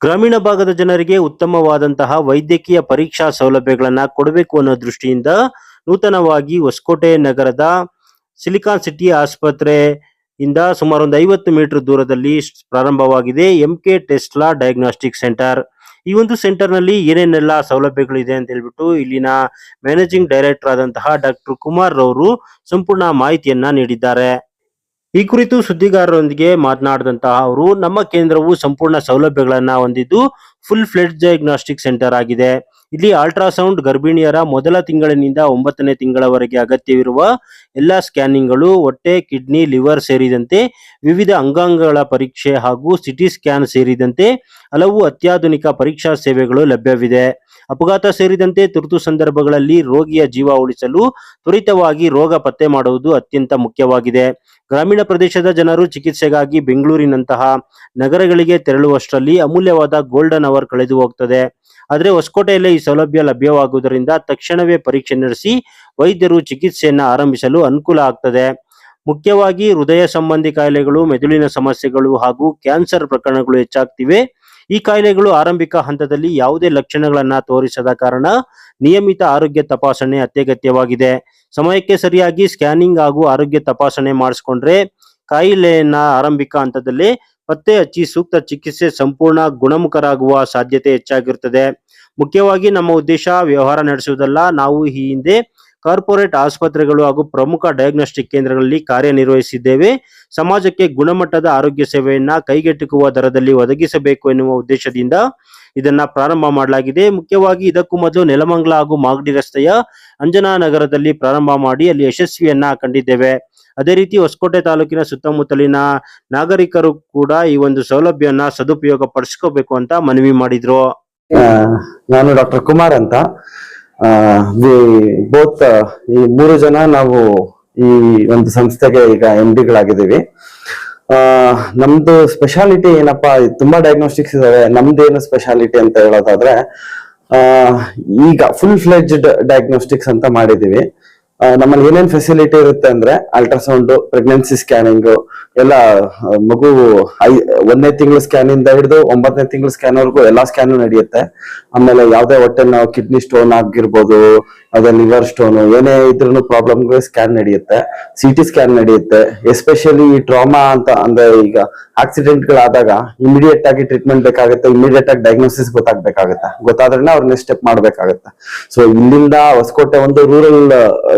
ಗ್ರಾಮೀಣ ಭಾಗದ ಜನರಿಗೆ ಉತ್ತಮವಾದಂತಹ ವೈದ್ಯಕೀಯ ಪರೀಕ್ಷಾ ಸೌಲಭ್ಯಗಳನ್ನು ಕೊಡಬೇಕು ಅನ್ನೋ ದೃಷ್ಟಿಯಿಂದ ನೂತನವಾಗಿ ಹೊಸಕೋಟೆ ನಗರದ ಸಿಲಿಕಾನ್ ಸಿಟಿ ಆಸ್ಪತ್ರೆಯಿಂದ ಸುಮಾರು ಒಂದು 50 ಮೀಟರ್ ದೂರದಲ್ಲಿ ಪ್ರಾರಂಭವಾಗಿದೆ ಎಂಕೆ ಟೆಸ್ಲಾ ಡಯಾಗ್ನೋಸ್ಟಿಕ್ ಸೆಂಟರ್. ಈ ಒಂದು ಸೆಂಟರ್ನಲ್ಲಿ ಏನೇನೆಲ್ಲ ಸೌಲಭ್ಯಗಳಿದೆ ಅಂತ ಹೇಳ್ಬಿಟ್ಟು ಇಲ್ಲಿನ ಮ್ಯಾನೇಜಿಂಗ್ ಡೈರೆಕ್ಟರ್ ಆದಂತಹ ಡಾಕ್ಟರ್ ಕುಮಾರ್ ರವರು ಸಂಪೂರ್ಣ ಮಾಹಿತಿಯನ್ನ ನೀಡಿದ್ದಾರೆ. ಈ ಕುರಿತು ಸುದ್ದಿಗಾರರೊಂದಿಗೆ ಮಾತನಾಡಿದಂತಹ ಅವರು, ನಮ್ಮ ಕೇಂದ್ರವು ಸಂಪೂರ್ಣ ಸೌಲಭ್ಯಗಳನ್ನ ಹೊಂದಿದ್ದು ಫುಲ್ ಫ್ಲೆಡ್ಜ್ ಡಯಾಗ್ನೋಸ್ಟಿಕ್ ಸೆಂಟರ್ ಆಗಿದೆ. ಇಲ್ಲಿ ಅಲ್ಟ್ರಾಸೌಂಡ್, ಗರ್ಭಿಣಿಯರ ಮೊದಲ ತಿಂಗಳಿನಿಂದ 9ನೇ ತಿಂಗಳವರೆಗೆ ಅಗತ್ಯವಿರುವ ಎಲ್ಲಾ ಸ್ಕ್ಯಾನಿಂಗ್ಗಳು, ಹೊಟ್ಟೆ, ಕಿಡ್ನಿ, ಲಿವರ್ ಸೇರಿದಂತೆ ವಿವಿಧ ಅಂಗಾಂಗಗಳ ಪರೀಕ್ಷೆ ಹಾಗೂ ಸಿಟಿ ಸ್ಕ್ಯಾನ್ ಸೇರಿದಂತೆ ಹಲವು ಅತ್ಯಾಧುನಿಕ ಪರೀಕ್ಷಾ ಸೇವೆಗಳು ಲಭ್ಯವಿದೆ. ಅಪಘಾತ ಸೇರಿದಂತೆ ತುರ್ತು ಸಂದರ್ಭಗಳಲ್ಲಿ ರೋಗಿಯ ಜೀವ ಉಳಿಸಲು ತ್ವರಿತವಾಗಿ ರೋಗ ಪತ್ತೆ ಮಾಡುವುದು ಅತ್ಯಂತ ಮುಖ್ಯವಾಗಿದೆ. ಗ್ರಾಮೀಣ ಪ್ರದೇಶದ ಜನರು ಚಿಕಿತ್ಸೆಗಾಗಿ ಬೆಂಗಳೂರಿನಂತಹ ನಗರಗಳಿಗೆ ತೆರಳುವಷ್ಟರಲ್ಲಿ ಅಮೂಲ್ಯವಾದ ಗೋಲ್ಡನ್ ಅವರ್ ಕಳೆದು ಹೋಗ್ತದೆ. ಆದರೆ ಹೊಸಕೋಟೆಯಲ್ಲೇ ಈ ಸೌಲಭ್ಯ ಲಭ್ಯವಾಗುವುದರಿಂದ ತಕ್ಷಣವೇ ಪರೀಕ್ಷೆ ನಡೆಸಿ ವೈದ್ಯರು ಚಿಕಿತ್ಸೆಯನ್ನ ಆರಂಭಿಸಲು ಅನುಕೂಲ ಆಗ್ತದೆ. ಮುಖ್ಯವಾಗಿ ಹೃದಯ ಸಂಬಂಧಿ ಕಾಯಿಲೆಗಳು, ಮೆದುಳಿನ ಸಮಸ್ಯೆಗಳು ಹಾಗೂ ಕ್ಯಾನ್ಸರ್ ಪ್ರಕರಣಗಳು ಹೆಚ್ಚಾಗ್ತಿವೆ. ಈ ಕಾಯಿಲೆಗಳು ಆರಂಭಿಕ ಹಂತದಲ್ಲಿ ಯಾವುದೇ ಲಕ್ಷಣಗಳನ್ನ ತೋರಿಸದ ಕಾರಣ ನಿಯಮಿತ ಆರೋಗ್ಯ ತಪಾಸಣೆ ಅತ್ಯಗತ್ಯವಾಗಿದೆ. ಸಮಯಕ್ಕೆ ಸರಿಯಾಗಿ ಸ್ಕ್ಯಾನಿಂಗ್ ಹಾಗೂ ಆರೋಗ್ಯ ತಪಾಸಣೆ ಮಾಡಿಸ್ಕೊಂಡ್ರೆ ಕಾಯಿಲೆಯನ್ನ ಆರಂಭಿಕ ಹಂತದಲ್ಲೇ ಪತ್ತೆ ಹಚ್ಚಿ ಸೂಕ್ತ ಚಿಕಿತ್ಸೆ ಸಂಪೂರ್ಣ ಗುಣಮುಖರಾಗುವ ಸಾಧ್ಯತೆ ಹೆಚ್ಚಾಗಿರುತ್ತದೆ. ಮುಖ್ಯವಾಗಿ ನಮ್ಮ ಉದ್ದೇಶ ವ್ಯವಹಾರ ನಡೆಸುವುದಲ್ಲ. ನಾವು ಈ ಹಿಂದೆ ಕಾರ್ಪೊರೇಟ್ ಆಸ್ಪತ್ರೆಗಳು ಹಾಗೂ ಪ್ರಮುಖ ಡಯಾಗ್ನೋಸ್ಟಿಕ್ ಕೇಂದ್ರಗಳಲ್ಲಿ ಕಾರ್ಯನಿರ್ವಹಿಸಿದ್ದೇವೆ. ಸಮಾಜಕ್ಕೆ ಗುಣಮಟ್ಟದ ಆರೋಗ್ಯ ಸೇವೆಯನ್ನ ಕೈಗೆಟುಕುವ ದರದಲ್ಲಿ ಒದಗಿಸಬೇಕು ಎನ್ನುವ ಉದ್ದೇಶದಿಂದ ಇದನ್ನ ಪ್ರಾರಂಭ ಮಾಡಲಾಗಿದೆ. ಮುಖ್ಯವಾಗಿ ಇದಕ್ಕೂ ಮೊದಲು ನೆಲಮಂಗಲ ಹಾಗೂ ಮಾಗಡಿ ರಸ್ತೆಯ ಅಂಜನಾ ನಗರದಲ್ಲಿ ಪ್ರಾರಂಭ ಮಾಡಿ ಅಲ್ಲಿ ಯಶಸ್ವಿಯನ್ನ ಕಂಡಿದ್ದೇವೆ. ಅದೇ ರೀತಿ ಹೊಸಕೋಟೆ ತಾಲೂಕಿನ ಸುತ್ತಮುತ್ತಲಿನ ನಾಗರಿಕರು ಕೂಡ ಈ ಒಂದು ಸೌಲಭ್ಯವನ್ನ ಸದುಪಯೋಗ ಪಡಿಸ್ಕೋಬೇಕು ಅಂತ ಮನವಿ ಮಾಡಿದ್ರು. ನಾನು ಡಾಕ್ಟರ್ ಕುಮಾರ್ ಅಂತ. ಬೋತ್ ಈ 3 ಜನ ನಾವು ಈ ಒಂದು ಸಂಸ್ಥೆಗೆ ಈಗ MD-ಗಳಾಗಿದ್ದೀವಿ. ನಮ್ದು ಸ್ಪೆಷಾಲಿಟಿ ಏನಪ್ಪಾ, ತುಂಬಾ ಡಯಾಗ್ನೋಸ್ಟಿಕ್ಸ್ ಇದಾವೆ. ನಮ್ದೇನು ಸ್ಪೆಷಾಲಿಟಿ ಅಂತ ಹೇಳೋದಾದ್ರೆ, ಈಗ ಫುಲ್ ಫ್ಲೆಡ್ಜ್ಡ್ ಡಯಾಗ್ನೋಸ್ಟಿಕ್ಸ್ ಅಂತ ಮಾಡಿದೀವಿ. ನಮ್ಮಲ್ಲಿ ಏನೇನ್ ಫೆಸಿಲಿಟಿ ಇರುತ್ತೆ ಅಂದ್ರೆ ಅಲ್ಟ್ರಾಸೌಂಡ್, ಪ್ರೆಗ್ನೆನ್ಸಿ ಸ್ಕ್ಯಾನಿಂಗ್ ಎಲ್ಲ, ಮಗು 1ನೇ ತಿಂಗಳು ಸ್ಕ್ಯಾನ್ ಇಂದ ಹಿಡಿದು 9ನೇ ತಿಂಗಳು ಸ್ಕ್ಯಾನ್ ವರೆಗೂ ಎಲ್ಲಾ ಸ್ಕ್ಯಾನ್ ನಡೆಯುತ್ತೆ. ಆಮೇಲೆ ಯಾವ್ದೇ ಹೊಟ್ಟೆ ನಾವು ಕಿಡ್ನಿ ಸ್ಟೋನ್ ಆಗಿರ್ಬೋದು, ಅದೇ ಲಿವರ್ ಸ್ಟೋನ್, ಏನೇ ಇದ್ರೂ ಪ್ರಾಬ್ಲಮ್ಗಳು ಸ್ಕ್ಯಾನ್ ನಡೆಯುತ್ತೆ. CT ಸ್ಕ್ಯಾನ್ ನಡೆಯುತ್ತೆ. ಎಸ್ಪೆಷಲಿ ಈ ಟ್ರಾಮಾ ಅಂತ ಅಂದ್ರೆ ಈಗ ಆಕ್ಸಿಡೆಂಟ್ ಗಳಾದಾಗ ಇಮಿಡಿಯೇಟ್ ಆಗಿ ಟ್ರೀಟ್ಮೆಂಟ್ ಬೇಕಾಗುತ್ತೆ, ಇಮಿಡಿಯೇಟ್ ಆಗಿ ಡಯಾಗ್ನೋಸಿಸ್ ಗೊತ್ತಾಗ್ಬೇಕಾಗತ್ತೆ. ಗೊತ್ತಾದ್ರೆ ಅವ್ರ ನೆಕ್ಸ್ಟ್ ಸ್ಟೆಪ್ ಮಾಡ್ಬೇಕಾಗತ್ತೆ. ಸೊ ಇಲ್ಲಿಂದ ಹೊಸಕೋಟೆ ಒಂದು ರೂರಲ್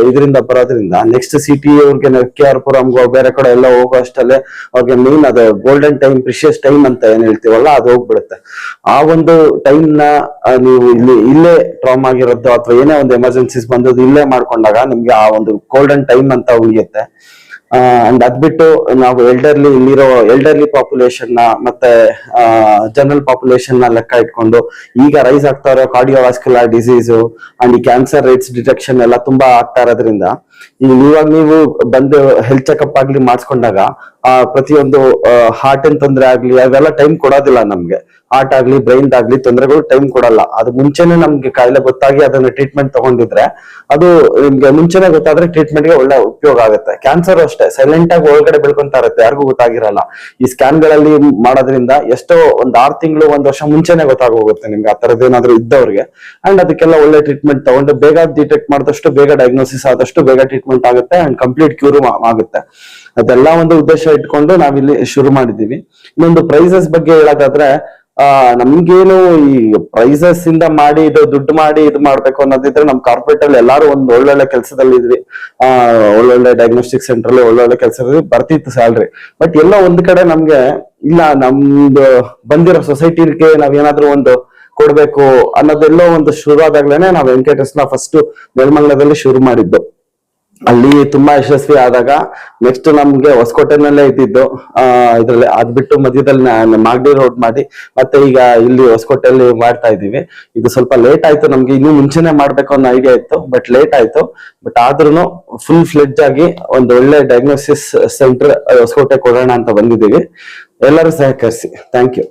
ಇದರಿಂದ ಬರೋದ್ರಿಂದ ನೆಕ್ಸ್ಟ್ ಸಿಟಿ ಅವ್ರಿಗೆ KR-ಪುರಂಗೋ ಬೇರೆ ಕಡೆ ಎಲ್ಲ ಹೋಗೋ ಅಷ್ಟಲ್ಲೇ ಅವ್ರಿಗೆ ಮೇನ್ ಅದು ಗೋಲ್ಡನ್ ಟೈಮ್, ಪ್ರಿಷಿಯಸ್ ಟೈಮ್ ಅಂತ ಏನ್ ಹೇಳ್ತೀವಲ್ಲ, ಅದು ಹೋಗ್ಬಿಡುತ್ತೆ. ಆ ಒಂದು ಟೈಮ್ ನ ನೀವು ಇಲ್ಲೇ ಟ್ರಾಮಾ ಆಗಿರೋದು ಅಥವಾ ಏನೇ ಒಂದು ಎಮರ್ಜೆನ್ಸೀಸ್ ಬಂದದ್ದು ಇಲ್ಲೇ ಮಾಡ್ಕೊಂಡಾಗ ನಿಮ್ಗೆ ಆ ಒಂದು ಗೋಲ್ಡನ್ ಟೈಮ್ ಅಂತ ಉಳಿಯುತ್ತೆ. ಅಂಡ್ ಅದ್ಬಿಟ್ಟು ನಾವು ಎಲ್ಡರ್ಲಿ ಪಾಪ್ಯುಲೇಷನ್ ನ ಮತ್ತೆ ಜನರಲ್ ಪಾಪ್ಯುಲೇಷನ್ ನ ಲೆಕ್ಕ ಇಟ್ಕೊಂಡು ಈಗ ರೈಸ್ ಆಗ್ತಾ ಇರೋ ಕಾರ್ಡಿಯೋವಾಸ್ಕ್ಯುಲರ್ ಡಿಸೀಸು ಅಂಡ್ ಈ ಕ್ಯಾನ್ಸರ್ ರೇಟ್ಸ್ ಡಿಟೆಕ್ಷನ್ ಎಲ್ಲ ತುಂಬಾ ಆಗ್ತಾ ಇರೋದ್ರಿಂದ ಇವಾಗ ನೀವು ಬಂದು ಹೆಲ್ತ್ ಚೆಕಪ್ ಆಗ್ಲಿ ಮಾಡಿಸ್ಕೊಂಡಾಗ ಪ್ರತಿಯೊಂದು ಹಾರ್ಟ್ ಏನ್ ತೊಂದರೆ ಆಗ್ಲಿ ಅವೆಲ್ಲ ಟೈಮ್ ಕೊಡೋದಿಲ್ಲ ನಮ್ಗೆ. ಹಾರ್ಟ್ ಆಗ್ಲಿ ಬ್ರೈನ್ ಆಗ್ಲಿ ತೊಂದರೆಗಳು ಟೈಮ್ ಕೊಡಲ್ಲ. ಅದು ಮುಂಚೆನೆ ನಮ್ಗೆ ಕಾಯಿಲೆ ಗೊತ್ತಾಗಿ ಅದನ್ನ ಟ್ರೀಟ್ಮೆಂಟ್ ತಗೊಂಡಿದ್ರೆ, ಅದು ನಿಮ್ಗೆ ಮುಂಚೆನೆ ಗೊತ್ತಾದ್ರೆ ಟ್ರೀಟ್ಮೆಂಟ್ ಗೆ ಒಳ್ಳೆ ಉಪಯೋಗ ಆಗುತ್ತೆ. ಕ್ಯಾನ್ಸರ್ ಅಷ್ಟೇ ಸೈಲೆಂಟ್ ಆಗಿ ಒಳಗಡೆ ಬೆಳ್ಕೊಂತಾ ಇರುತ್ತೆ, ಯಾರಿಗೂ ಗೊತ್ತಾಗಿರಲ್ಲ. ಈ ಸ್ಕ್ಯಾನ್ ಗಳಲ್ಲಿ ಮಾಡೋದ್ರಿಂದ ಎಷ್ಟೋ ಒಂದ್ 6 ತಿಂಗಳು 1 ವರ್ಷ ಮುಂಚೆನೆ ಗೊತ್ತಾಗೋಗುತ್ತೆ ನಿಮ್ಗೆ ಆ ತರದೇನಾದ್ರೂ ಇದ್ದವ್ರಿಗೆ. ಅಂಡ್ ಅದಕ್ಕೆಲ್ಲ ಒಳ್ಳೆ ಟ್ರೀಟ್ಮೆಂಟ್ ತಗೊಂಡು ಬೇಗ ಡಿಟೆಕ್ಟ್ ಮಾಡಿದಷ್ಟು ಬೇಗ ಡಯಾಗ್ನೋಸಿಸ್ ಆದಷ್ಟು ಬೇಗ ಟ್ರೀಟ್ಮೆಂಟ್ ಆಗುತ್ತೆ ಅಂಡ್ ಕಂಪ್ಲೀಟ್ ಕ್ಯೂರ್ ಆಗುತ್ತೆ. ಅದೆಲ್ಲ ಒಂದು ಉದ್ದೇಶ ಇಟ್ಕೊಂಡು ನಾವಿಲ್ಲಿ ಶುರು ಮಾಡಿದೀವಿ. ಇನ್ನೊಂದು ಪ್ರೈಸಸ್ ಬಗ್ಗೆ ಹೇಳೋದಾದ್ರೆ, ನಮ್ಗೇನು ಈ ಪ್ರೈಸಸ್ ಇಂದ ಮಾಡಿ ದುಡ್ಡು ಮಾಡಿ ಇದು ಮಾಡ್ಬೇಕು ಅನ್ನೋದಿದ್ರೆ, ನಮ್ ಕಾರ್ಪೊರೇಟ್ ಅಲ್ಲಿ ಎಲ್ಲಾರು ಒಂದು ಒಳ್ಳೊಳ್ಳೆ ಕೆಲಸದಲ್ಲಿ ಇದ್ವಿ. ಒಳ್ಳೊಳ್ಳೆ ಡಯಾಗ್ನೋಸ್ಟಿಕ್ ಸೆಂಟರ್ ಅಲ್ಲಿ ಒಳ್ಳೊಳ್ಳೆ ಕೆಲಸದಲ್ಲಿ ಬರ್ತಿತ್ತು ಸ್ಯಾಲ್ರಿ. ಬಟ್ ಎಲ್ಲ ಒಂದ್ ಕಡೆ ನಮ್ಗೆ ಇಲ್ಲ, ನಮ್ದು ಬಂದಿರೋ ಸೊಸೈಟಿಗೆ ನಾವೇನಾದ್ರೂ ಒಂದು ಕೊಡ್ಬೇಕು ಅನ್ನೋದೆಲ್ಲೋ ಒಂದು ಶುರು ಆದಾಗ್ಲೇನೆ ನಾವು ವೆಂಕಟೇಶ್ನ ಫಸ್ಟ್ ನೆಲಮಂಗಲದಲ್ಲಿ ಶುರು ಮಾಡಿದ್ದು. ಅಲ್ಲಿ ತುಂಬಾ ಯಶಸ್ವಿ ಆದಾಗ ನೆಕ್ಸ್ಟ್ ನಮ್ಗೆ ಹೊಸಕೋಟೆನಲ್ಲೇ ಇದ್ದಿದ್ದು, ಇದ್ರಲ್ಲಿ ಅದ್ಬಿಟ್ಟು ಮಧ್ಯದಲ್ಲಿ ಮಾಗಡಿ ರೋಡ್ ಮಾಡಿ ಮತ್ತೆ ಈಗ ಇಲ್ಲಿ ಹೊಸಕೋಟೆಯಲ್ಲಿ ಮಾಡ್ತಾ ಇದೀವಿ. ಇದು ಸ್ವಲ್ಪ ಲೇಟ್ ಆಯ್ತು, ನಮ್ಗೆ ಇನ್ನೂ ಮುಂಚೆನೆ ಮಾಡ್ಬೇಕು ಅನ್ನೋ ಐಡಿಯಾ ಇತ್ತು, ಬಟ್ ಲೇಟ್ ಆಯ್ತು. ಬಟ್ ಆದ್ರೂ ಫುಲ್ ಫ್ಲೆಡ್ಜ್ ಆಗಿ ಒಂದು ಒಳ್ಳೆ ಡಯಾಗ್ನೋಸಿಸ್ ಸೆಂಟರ್ ಹೊಸಕೋಟೆ ಕೊಡೋಣ ಅಂತ ಬಂದಿದ್ದೀವಿ. ಎಲ್ಲರೂ ಸಹಕರಿಸಿ. Thank you.